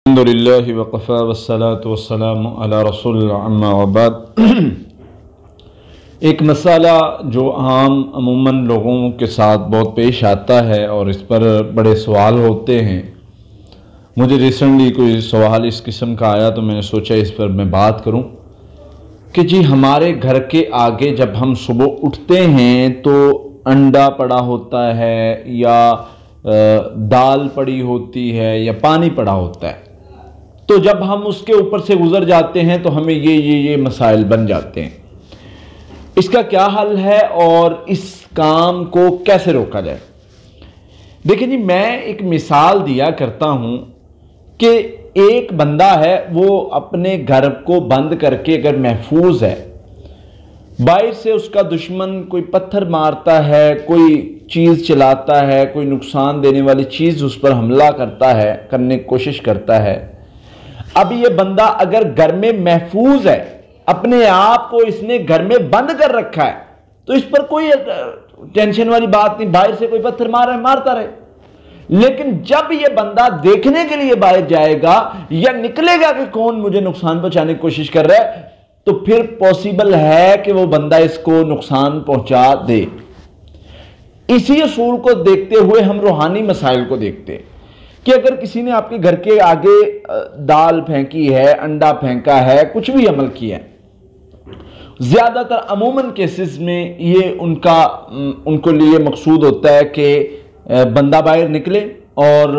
الحمدللہ وقفا والصلاة والسلام علی رسول اللہ اما وبعد۔ ایک مسئلہ جو عموماً لوگوں کے ساتھ بہت پیش آتا ہے اور اس پر بڑے سوال ہوتے ہیں۔ مجھے ریسنٹلی کوئی سوال اس قسم کا آیا تو میں نے سوچا اس پر میں بات کروں کہ جی ہمارے گھر کے آگے جب ہم صبح اٹھتے ہیں تو انڈا پڑا ہوتا ہے یا دال پڑی ہوتی ہے یا پانی پڑا ہوتا ہے، تو جب ہم اس کے اوپر سے گزر جاتے ہیں تو ہمیں یہ مسائل بن جاتے ہیں۔ اس کا کیا حل ہے اور اس کام کو کیسے روکا جائے؟ دیکھیں جی، میں ایک مثال دیا کرتا ہوں کہ ایک بندہ ہے، وہ اپنے گھر کو بند کر کے اگر محفوظ ہے، باہر سے اس کا دشمن کوئی پتھر مارتا ہے، کوئی چیز چلاتا ہے، کوئی نقصان دینے والی چیز اس پر حملہ کرتا ہے، کرنے کی کوشش کرتا ہے۔ اب یہ بندہ اگر گھر میں محفوظ ہے، اپنے آپ کو اس نے گھر میں بند کر رکھا ہے، تو اس پر کوئی ٹینشن والی بات نہیں، باہر سے کوئی پتھر مارتا رہے۔ لیکن جب یہ بندہ دیکھنے کے لیے باہر جائے گا یا نکلے گا کہ کون مجھے نقصان پہنچانے کی کوشش کر رہا ہے، تو پھر پوسیبل ہے کہ وہ بندہ اس کو نقصان پہنچا دے۔ اسی اصول کو دیکھتے ہوئے ہم روحانی مسائل کو دیکھتے ہیں کہ اگر کسی نے آپ کے گھر کے آگے دال پھینکی ہے، انڈا پھینکا ہے، کچھ بھی عمل کیا ہے، زیادہ تر عموماً کیسز میں یہ ان کو لیے مقصود ہوتا ہے کہ بندہ باہر نکلے اور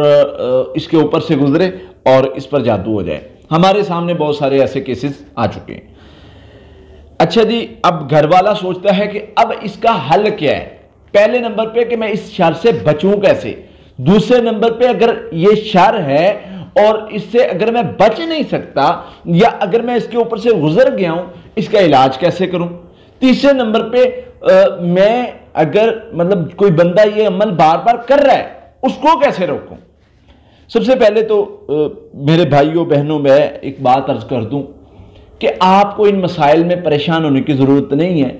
اس کے اوپر سے گزرے اور اس پر جادو ہو جائے۔ ہمارے سامنے بہت سارے ایسے کیسز آ چکے ہیں۔ اچھا جی، اب گھر والا سوچتا ہے کہ اب اس کا حل کیا ہے؟ پہلے نمبر پہ کہ میں اس شر سے بچوں کیسے؟ دوسرے نمبر پہ اگر یہ شر ہے اور اس سے اگر میں بچ نہیں سکتا یا اگر میں اس کے اوپر سے گزر گیا ہوں، اس کا علاج کیسے کروں؟ تیسرے نمبر پہ میں اگر کوئی بندہ یہ عمل بار بار کر رہا ہے، اس کو کیسے روکوں؟ سب سے پہلے تو میرے بھائیوں بہنوں میں ایک بات عرض کر دوں کہ آپ کو ان مسائل میں پریشان ہونے کی ضرورت نہیں ہے۔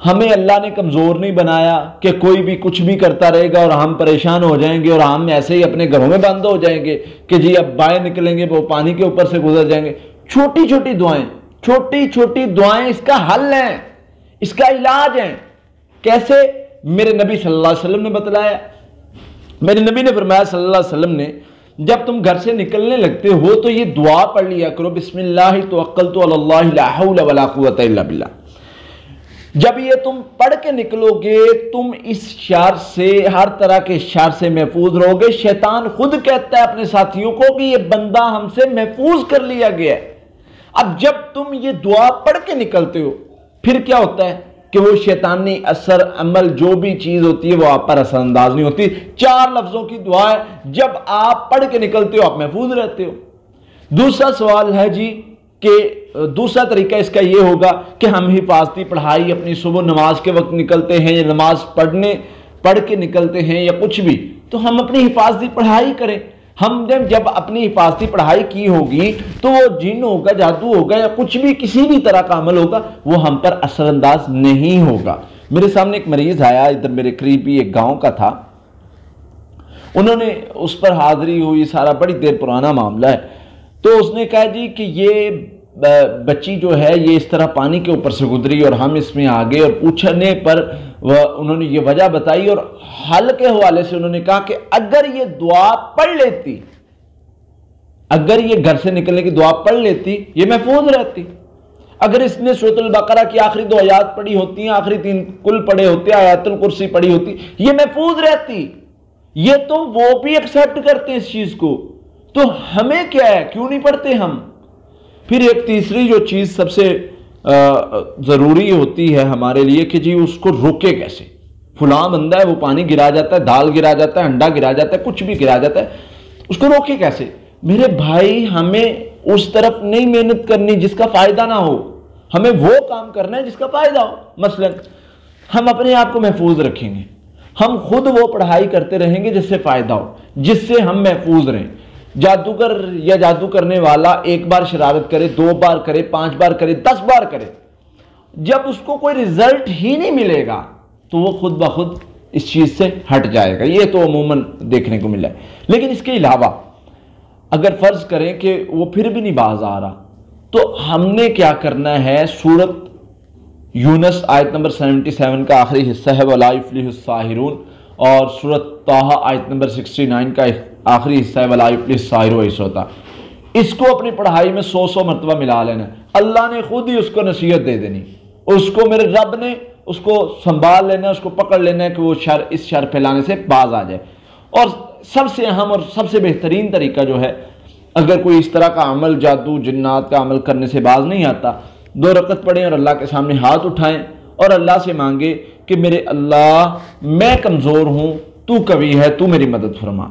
ہمیں اللہ نے کمزور نہیں بنایا کہ کوئی بھی کچھ بھی کرتا رہے گا اور ہم پریشان ہو جائیں گے اور ہم ایسے ہی اپنے گھروں میں بند ہو جائیں گے کہ جی اب باہر نکلیں گے وہ پانی کے اوپر سے گزر جائیں گے۔ چھوٹی چھوٹی دعائیں اس کا حل ہیں، اس کا علاج ہے۔ کیسے؟ میرے نبی صلی اللہ علیہ وسلم نے بتلایا۔ میرے نبی نے فرمایا صلی اللہ علیہ وسلم نے، جب تم گھر سے نکلنے لگتے ہو تو یہ دعا پڑھ لیا کرو، بسم اللہ توکلت علی اللہ لا حول ولا قوت الا باللہ۔ جب یہ تم پڑھ کے نکلو گے، تم اس شر سے، ہر طرح کے شر سے محفوظ رہو گے۔ شیطان خود کہتا ہے اپنے ساتھیوں کو کہ یہ بندہ ہم سے محفوظ کر لیا گیا ہے۔ اب جب تم یہ دعا پڑھ کے نکلتے ہو، پھر کیا ہوتا ہے کہ وہ شیطانی اثر عمل جو بھی چیز ہوتی ہے وہ آپ پر اثر انداز نہیں ہوتی۔ 4 لفظوں کی دعا ہے، جب آپ پڑھ کے نکلتے ہو آپ محفوظ رہتے ہو۔ دوسرا سوال ہے جی کہ دوسرا طریقہ اس کا یہ ہوگا کہ ہم حفاظتی پڑھائی اپنی صبح نماز کے وقت نکلتے ہیں یا نماز پڑھ کے نکلتے ہیں یا کچھ بھی، تو ہم اپنی حفاظتی پڑھائی کریں۔ ہم جب اپنی حفاظتی پڑھائی کی ہوگی تو وہ جن ہوگا، جادو ہوگا یا کچھ بھی کسی بھی طرح کا عمل ہوگا وہ ہم پر اثر انداز نہیں ہوگا۔ میرے سامنے ایک مریض آیا، ادھر میرے قریبی ایک گاؤں کا تھا، انہوں نے اس پر حاضری ہوئی، سارا بڑی دیر پرانا معاملہ ہے۔ تو اس نے کہا جی کہ یہ بچی جو ہے یہ اس طرح پانی کے اوپر سے گزری اور ہم اس میں آگے، اور پوچھنے پر انہوں نے یہ وجہ بتائی اور حل کے حوالے سے انہوں نے کہا کہ اگر یہ دعا پڑھ لیتی، اگر یہ گھر سے نکلنے کی دعا پڑھ لیتی، یہ محفوظ رہتی۔ اگر اس نے سورۃ البقرہ کی آخری 2 آیات پڑھی ہوتی ہیں، آخری 3 کل پڑھے ہوتے، آیات الکرسی پڑھی ہوتی، یہ محفوظ رہتی۔ یہ تو وہ بھی ایکسیپٹ کرتے ہیں اس چیز کو، تو ہمیں کیا ہے، کیوں نہیں پڑھتے ہم؟ پھر ایک تیسری جو چیز سب سے ضروری ہوتی ہے ہمارے لیے کہ جی اس کو روکے کیسے؟ فلاں بندہ ہے وہ پانی گرا جاتا ہے، دال گرا جاتا ہے، انڈا گرا جاتا ہے، کچھ بھی گرا جاتا ہے، اس کو روکے کیسے؟ میرے بھائی، ہمیں اس طرف نہیں محنت کرنی جس کا فائدہ نہ ہو، ہمیں وہ کام کرنا ہے جس کا فائدہ ہو۔ مثلا ہم اپنے آپ کو محفوظ رکھیں گے، ہم خود وہ پڑھائی کرتے رہیں گے جس سے فائدہ ہو، جس سے ہم محفوظ رہیں۔ جادوگر یا جادو کرنے والا 1 بار شرارت کرے، 2 بار کرے، 5 بار کرے، 10 بار کرے، جب اس کو کوئی رزلٹ ہی نہیں ملے گا تو وہ خود بخود اس چیز سے ہٹ جائے گا۔ یہ تو عموماً دیکھنے کو ملا ہے۔ لیکن اس کے علاوہ اگر فرض کریں کہ وہ پھر بھی نہیں باز آ رہا، تو ہم نے کیا کرنا ہے، سورت یونس آیت نمبر 77 کا آخری حصہ ہے وَلَا يُفْلِحُ السَّاحِرُونَ، اور سورت طٰہٰ آیت نمبر 69 کا آخری حصہ ہے وَلَا يُفْلِحُ السَّاحِرُ ایسا ہوتا۔ اس کو اپنی پڑھائی میں 100 مرتبہ ملا لینا، اللہ نے خود ہی اس کو نصیحت دے دینی، اس کو میرے رب نے اس کو سنبھال لینا، اس کو پکڑ لینا ہے کہ وہ اس شر پھیلانے سے باز آ جائے۔ اور سب سے اہم اور سب سے بہترین طریقہ جو ہے، اگر کوئی اس طرح کا عمل، جادو جنات کا عمل کرنے سے باز نہیں آتا، 2 رکعت پڑھیں اور اللہ کے سامنے ہاتھ اٹھائیں اور اللہ سے مانگے کہ میرے اللہ میں کمزور ہوں، تو قوی ہے، تو میری مدد فرما۔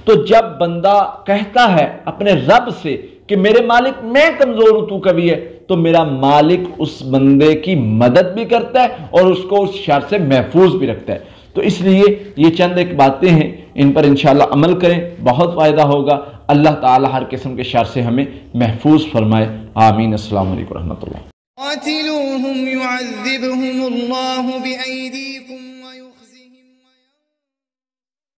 تو جب بندہ کہتا ہے اپنے رب سے کہ میرے مالک میں کمزور ہوں، تو قوی ہے، تو میرا مالک اس بندے کی مدد بھی کرتا ہے اور اس کو اس شر سے محفوظ بھی رکھتا ہے۔ تو اس لیے یہ چند ایک باتیں ہیں، ان پر انشاءاللہ عمل کریں، بہت فائدہ ہوگا۔ اللہ تعالی ہر قسم کے شر سے ہمیں محفوظ فرمائے، آمین۔ السلام علیکم ورحمۃ اللہ۔ قاتلوهم يعذبهم الله بأيديهم